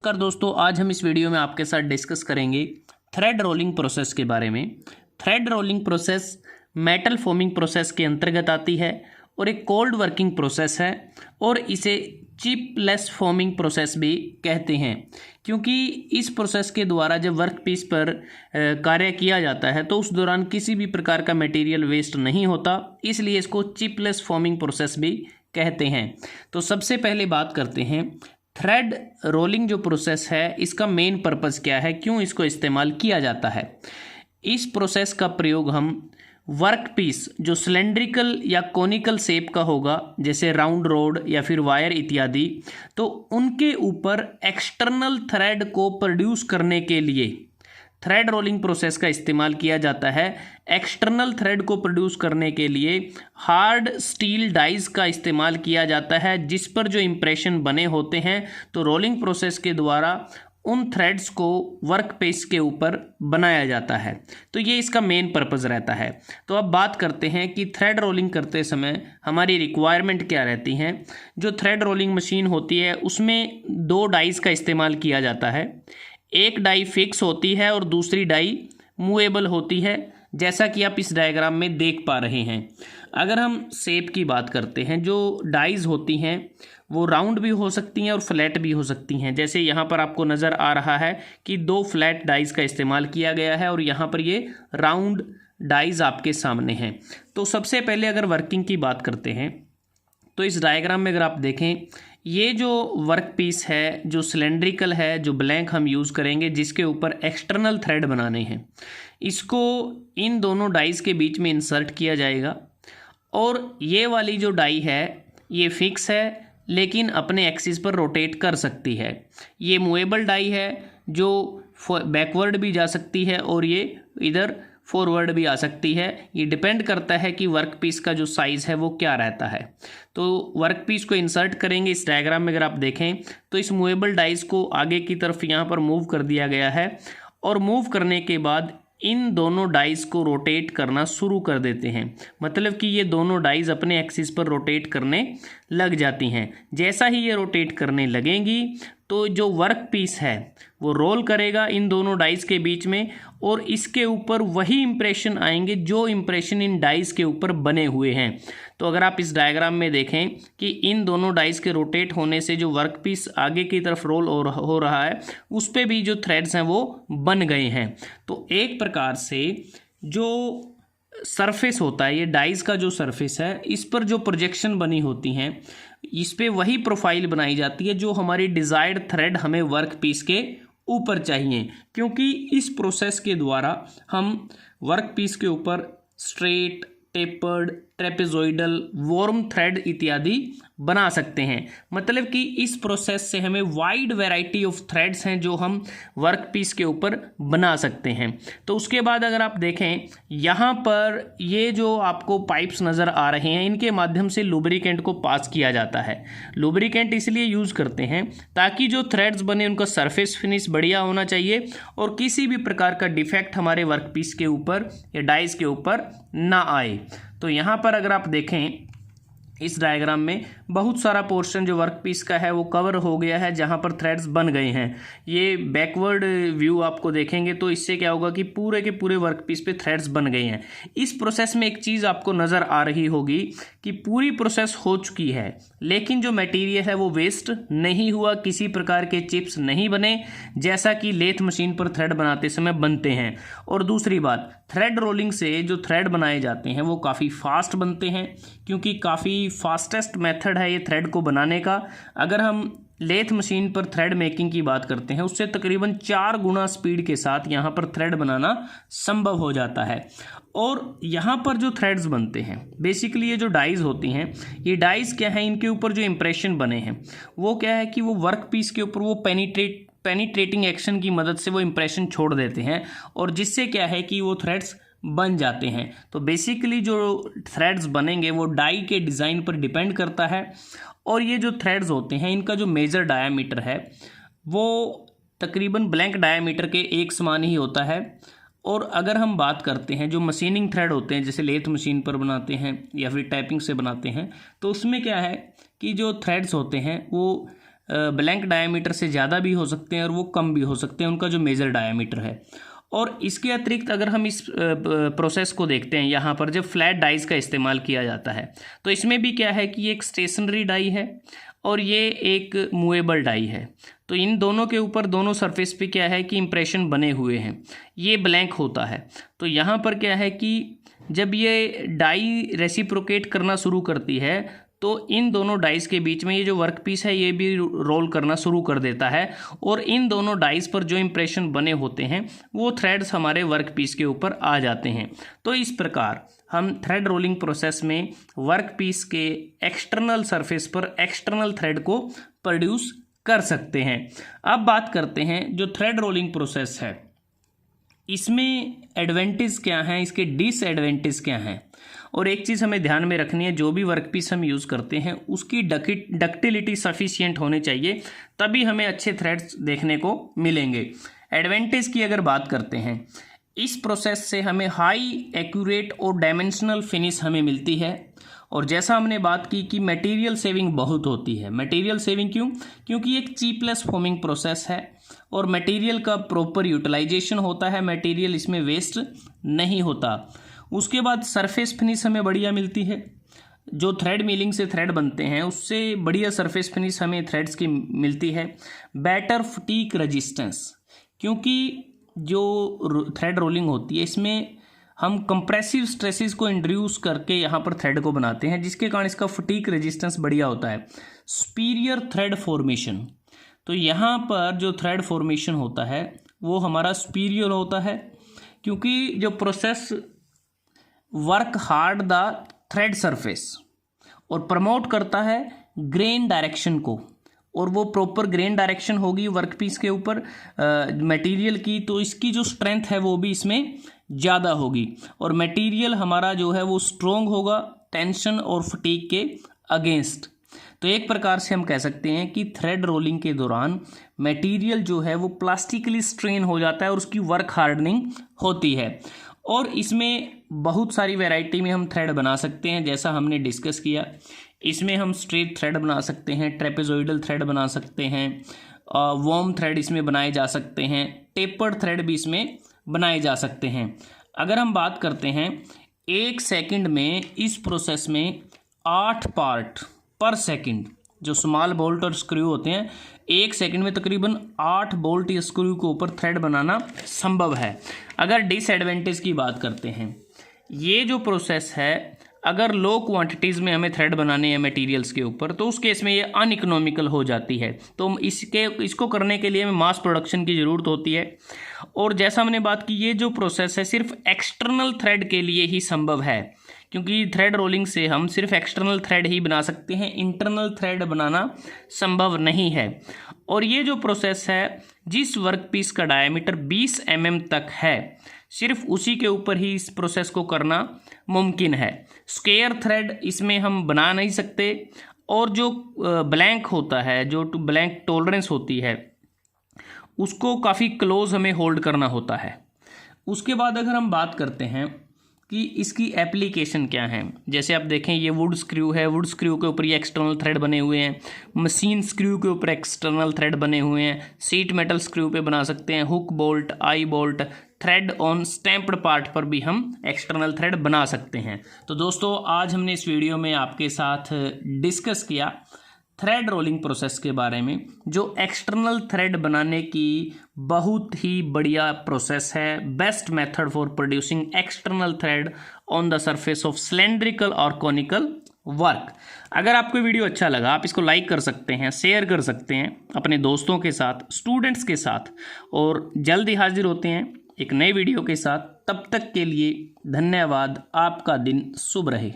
कर दोस्तों, आज हम इस वीडियो में आपके साथ डिस्कस करेंगे थ्रेड रोलिंग प्रोसेस के बारे में। Thread rolling process metal forming process के अंतर्गत आती है और एक कोल्ड वर्किंग प्रोसेस है और इसे चिपलेस फॉर्मिंग प्रोसेस भी कहते हैं, क्योंकि इस प्रोसेस के द्वारा जब वर्क पीस पर कार्य किया जाता है तो उस दौरान किसी भी प्रकार का मटेरियल वेस्ट नहीं होता, इसलिए इसको चिपलेस फॉर्मिंग प्रोसेस भी कहते हैं। तो सबसे पहले बात करते हैं थ्रेड रोलिंग जो प्रोसेस है इसका मेन पर्पस क्या है, क्यों इसको इस्तेमाल किया जाता है। इस प्रोसेस का प्रयोग हम वर्क पीस जो सिलेंड्रिकल या कोनिकल शेप का होगा, जैसे राउंड रोड या फिर वायर इत्यादि, तो उनके ऊपर एक्सटर्नल थ्रेड को प्रोड्यूस करने के लिए थ्रेड रोलिंग प्रोसेस का इस्तेमाल किया जाता है। एक्सटर्नल थ्रेड को प्रोड्यूस करने के लिए हार्ड स्टील डाइज का इस्तेमाल किया जाता है, जिस पर जो इम्प्रेशन बने होते हैं तो रोलिंग प्रोसेस के द्वारा उन थ्रेड्स को वर्क पीस के ऊपर बनाया जाता है। तो ये इसका मेन पर्पस रहता है। तो अब बात करते हैं कि थ्रेड रोलिंग करते समय हमारी रिक्वायरमेंट क्या रहती हैं। जो थ्रेड रोलिंग मशीन होती है उसमें दो डाइज का इस्तेमाल किया जाता है। एक डाई फिक्स होती है और दूसरी डाई मूवेबल होती है, जैसा कि आप इस डायग्राम में देख पा रहे हैं। अगर हम शेप की बात करते हैं, जो डाइज होती हैं वो राउंड भी हो सकती हैं और फ्लैट भी हो सकती हैं। जैसे यहाँ पर आपको नज़र आ रहा है कि दो फ्लैट डाइज का इस्तेमाल किया गया है और यहाँ पर ये राउंड डाइज आपके सामने हैं। तो सबसे पहले अगर वर्किंग की बात करते हैं तो इस डायग्राम में अगर आप देखें, ये जो वर्क पीस है जो सिलेंड्रिकल है, जो ब्लैंक हम यूज़ करेंगे जिसके ऊपर एक्सटर्नल थ्रेड बनाने हैं, इसको इन दोनों डाइज के बीच में इंसर्ट किया जाएगा। और ये वाली जो डाई है ये फिक्स है लेकिन अपने एक्सिस पर रोटेट कर सकती है। ये मूवेबल डाई है जो बैकवर्ड भी जा सकती है और ये इधर फॉरवर्ड भी आ सकती है। ये डिपेंड करता है कि वर्क पीस का जो साइज़ है वो क्या रहता है। तो वर्क पीस को इंसर्ट करेंगे। इस डायग्राम में अगर आप देखें तो इस मूवेबल डाइस को आगे की तरफ यहाँ पर मूव कर दिया गया है और मूव करने के बाद इन दोनों डाइस को रोटेट करना शुरू कर देते हैं। मतलब कि ये दोनों डाइस अपने एक्सिस पर रोटेट करने लग जाती हैं। जैसा ही ये रोटेट करने लगेंगी तो जो वर्क पीस है वो रोल करेगा इन दोनों डाइस के बीच में और इसके ऊपर वही इंप्रेशन आएंगे जो इंप्रेशन इन डाइस के ऊपर बने हुए हैं। तो अगर आप इस डायग्राम में देखें कि इन दोनों डाइस के रोटेट होने से जो वर्क पीस आगे की तरफ रोल हो रहा है उस पे भी जो थ्रेड्स हैं वो बन गए हैं। तो एक प्रकार से जो सरफेस होता है, ये डाइस का जो सरफेस है, इस पर जो प्रोजेक्शन बनी होती हैं इस पे वही प्रोफाइल बनाई जाती है जो हमारी डिज़ायर्ड थ्रेड हमें वर्क पीस के ऊपर चाहिए, क्योंकि इस प्रोसेस के द्वारा हम वर्क पीस के ऊपर straight, tapered, trapezoidal, worm thread इत्यादि बना सकते हैं। मतलब कि इस प्रोसेस से हमें वाइड वैरायटी ऑफ थ्रेड्स हैं जो हम वर्क पीस के ऊपर बना सकते हैं। तो उसके बाद अगर आप देखें यहाँ पर ये जो आपको पाइप्स नज़र आ रहे हैं इनके माध्यम से लुब्रिकेंट को पास किया जाता है। लुब्रिकेंट इसलिए यूज़ करते हैं ताकि जो थ्रेड्स बने उनका सरफेस फिनिश बढ़िया होना चाहिए और किसी भी प्रकार का डिफेक्ट हमारे वर्क पीस के ऊपर या डाइस के ऊपर ना आए। तो यहाँ पर अगर आप देखें इस डायग्राम में बहुत सारा पोर्शन जो वर्क पीस का है वो कवर हो गया है जहाँ पर थ्रेड्स बन गए हैं। ये बैकवर्ड व्यू आपको देखेंगे तो इससे क्या होगा कि पूरे के पूरे वर्क पीस पे थ्रेड्स बन गए हैं। इस प्रोसेस में एक चीज़ आपको नज़र आ रही होगी कि पूरी प्रोसेस हो चुकी है लेकिन जो मटेरियल है वो वेस्ट नहीं हुआ, किसी प्रकार के चिप्स नहीं बने जैसा कि लेथ मशीन पर थ्रेड बनाते समय बनते हैं। और दूसरी बात, थ्रेड रोलिंग से जो थ्रेड बनाए जाते हैं वो काफ़ी फास्ट बनते हैं, क्योंकि काफ़ी फास्टेस्ट मेथड है ये थ्रेड को बनाने का। अगर हम लेथ मशीन पर थ्रेड मेकिंग की बात करते हैं उससे तकरीबन 4 गुना स्पीड के साथ यहाँ पर थ्रेड बनाना संभव हो जाता है। और यहाँ पर जो थ्रेड्स बनते हैं बेसिकली ये जो डाइज होती हैं, ये डाइज क्या है, इनके ऊपर जो इम्प्रेशन बने हैं वो क्या है कि वो वर्क पीस के ऊपर वो पेनिट्रेटिंग एक्शन की मदद से वो इम्प्रेशन छोड़ देते हैं और जिससे क्या है कि वो थ्रेड्स बन जाते हैं। तो बेसिकली जो थ्रेड्स बनेंगे वो डाई के डिज़ाइन पर डिपेंड करता है और ये जो थ्रेड्स होते हैं इनका जो मेजर डायामीटर है वो तकरीबन ब्लैंक डायामीटर के एक समान ही होता है। और अगर हम बात करते हैं जो मशीनिंग थ्रेड होते हैं, जैसे लेथ मशीन पर बनाते हैं या फिर टाइपिंग से बनाते हैं, तो उसमें क्या है कि जो थ्रेड्स होते हैं वो ब्लैंक डायामीटर से ज़्यादा भी हो सकते हैं और वो कम भी हो सकते हैं, उनका जो मेजर डायामीटर है। और इसके अतिरिक्त अगर हम इस प्रोसेस को देखते हैं, यहाँ पर जब फ्लैट डाइज का इस्तेमाल किया जाता है तो इसमें भी क्या है कि ये एक स्टेशनरी डाई है और ये एक मूवेबल डाई है। तो इन दोनों के ऊपर दोनों सरफेस पे क्या है कि इम्प्रेशन बने हुए हैं, ये ब्लैंक होता है। तो यहाँ पर क्या है कि जब ये डाई रेसिप्रोकेट करना शुरू करती है तो इन दोनों डाइस के बीच में ये जो वर्क पीस है ये भी रोल करना शुरू कर देता है और इन दोनों डाइस पर जो इम्प्रेशन बने होते हैं वो थ्रेड्स हमारे वर्क पीस के ऊपर आ जाते हैं। तो इस प्रकार हम थ्रेड रोलिंग प्रोसेस में वर्क पीस के एक्सटर्नल सरफेस पर एक्सटर्नल थ्रेड को प्रोड्यूस कर सकते हैं। अब बात करते हैं जो थ्रेड रोलिंग प्रोसेस है, इसमें एडवांटेज क्या हैं, इसके डिसएडवांटेज क्या हैं। और एक चीज़ हमें ध्यान में रखनी है, जो भी वर्कपीस हम यूज़ करते हैं उसकी डक्टिलिटी सफिशिएंट होनी चाहिए, तभी हमें अच्छे थ्रेड्स देखने को मिलेंगे। एडवांटेज की अगर बात करते हैं, इस प्रोसेस से हमें हाई एक्यूरेट और डायमेंशनल फिनिश हमें मिलती है। और जैसा हमने बात की कि मटेरियल सेविंग बहुत होती है। मटेरियल सेविंग क्यों? क्योंकि एक चीपलेस फॉर्मिंग प्रोसेस है और मटेरियल का प्रॉपर यूटिलाइजेशन होता है, मटेरियल इसमें वेस्ट नहीं होता। उसके बाद सरफेस फिनिश हमें बढ़िया मिलती है, जो थ्रेड मिलिंग से थ्रेड बनते हैं उससे बढ़िया सरफेस फिनिश हमें थ्रेड्स की मिलती है। बेटर फटीक रेजिस्टेंस, क्योंकि जो थ्रेड रोलिंग होती है इसमें हम कंप्रेसिव स्ट्रेसेस को इंट्रोड्यूस करके यहाँ पर थ्रेड को बनाते हैं, जिसके कारण इसका फटीक रेजिस्टेंस बढ़िया होता है। सुपीरियर थ्रेड फॉर्मेशन, तो यहाँ पर जो थ्रेड फॉर्मेशन होता है वो हमारा सुपीरियर होता है, क्योंकि जो process work hard the thread surface और प्रमोट करता है ग्रेन डायरेक्शन को, और वो प्रॉपर ग्रेन डायरेक्शन होगी वर्कपीस के ऊपर मटेरियल की, तो इसकी जो स्ट्रेंथ है वो भी इसमें ज़्यादा होगी और मटेरियल हमारा जो है वो स्ट्रोंग होगा टेंशन और फटीग के अगेंस्ट। तो एक प्रकार से हम कह सकते हैं कि थ्रेड रोलिंग के दौरान मटेरियल जो है वो प्लास्टिकली स्ट्रेन हो जाता है और उसकी वर्क हार्डनिंग होती है। और इसमें बहुत सारी वैरायटी में हम थ्रेड बना सकते हैं, जैसा हमने डिस्कस किया। इसमें हम स्ट्रेट थ्रेड बना सकते हैं, ट्रेपेजोइडल थ्रेड बना सकते हैं, वॉर्म थ्रेड इसमें बनाए जा सकते हैं, टेपर्ड थ्रेड भी इसमें बनाए जा सकते हैं। अगर हम बात करते हैं 1 सेकंड में इस प्रोसेस में 8 पार्ट पर सेकंड जो स्मॉल बोल्ट और स्क्रू होते हैं, 1 सेकंड में तकरीबन 8 बोल्ट या स्क्रू के ऊपर थ्रेड बनाना संभव है। अगर डिसएडवांटेज की बात करते हैं, ये जो प्रोसेस है अगर लो क्वांटिटीज़ में हमें थ्रेड बनाने हैं मटेरियल्स के ऊपर तो उस केस में ये अनइकोनॉमिकल हो जाती है। तो इसको करने के लिए हमें मास प्रोडक्शन की ज़रूरत होती है। और जैसा हमने बात की, ये जो प्रोसेस है सिर्फ एक्सटर्नल थ्रेड के लिए ही संभव है, क्योंकि थ्रेड रोलिंग से हम सिर्फ एक्सटर्नल थ्रेड ही बना सकते हैं, इंटरनल थ्रेड बनाना संभव नहीं है। और ये जो प्रोसेस है, जिस वर्कपीस का डायमीटर 20 mm तक है, सिर्फ उसी के ऊपर ही इस प्रोसेस को करना मुमकिन है। स्क्वायर थ्रेड इसमें हम बना नहीं सकते, और जो ब्लैंक होता है, जो ब्लैंक टॉलरेंस होती है, उसको काफ़ी क्लोज हमें होल्ड करना होता है। उसके बाद अगर हम बात करते हैं कि इसकी एप्लीकेशन क्या है, जैसे आप देखें ये वुड स्क्रू है, वुड स्क्रू के ऊपर ये एक्सटर्नल थ्रेड बने हुए हैं, मशीन स्क्रू के ऊपर एक्सटर्नल थ्रेड बने हुए हैं, सीट मेटल स्क्रू पे बना सकते हैं, hook bolt, I bolt, thread on stamped part पर भी हम एक्सटर्नल थ्रेड बना सकते हैं। तो दोस्तों, आज हमने इस वीडियो में आपके साथ डिस्कस किया थ्रेड रोलिंग प्रोसेस के बारे में, जो एक्सटर्नल थ्रेड बनाने की बहुत ही बढ़िया प्रोसेस है, best method for producing external thread on the surface of cylindrical और कॉनिकल वर्क। अगर आपको वीडियो अच्छा लगा, आप इसको लाइक कर सकते हैं, शेयर कर सकते हैं अपने दोस्तों के साथ, स्टूडेंट्स के साथ, और जल्द ही हाजिर होते हैं एक नए वीडियो के साथ। तब तक के लिए धन्यवाद। आपका दिन शुभ रहे।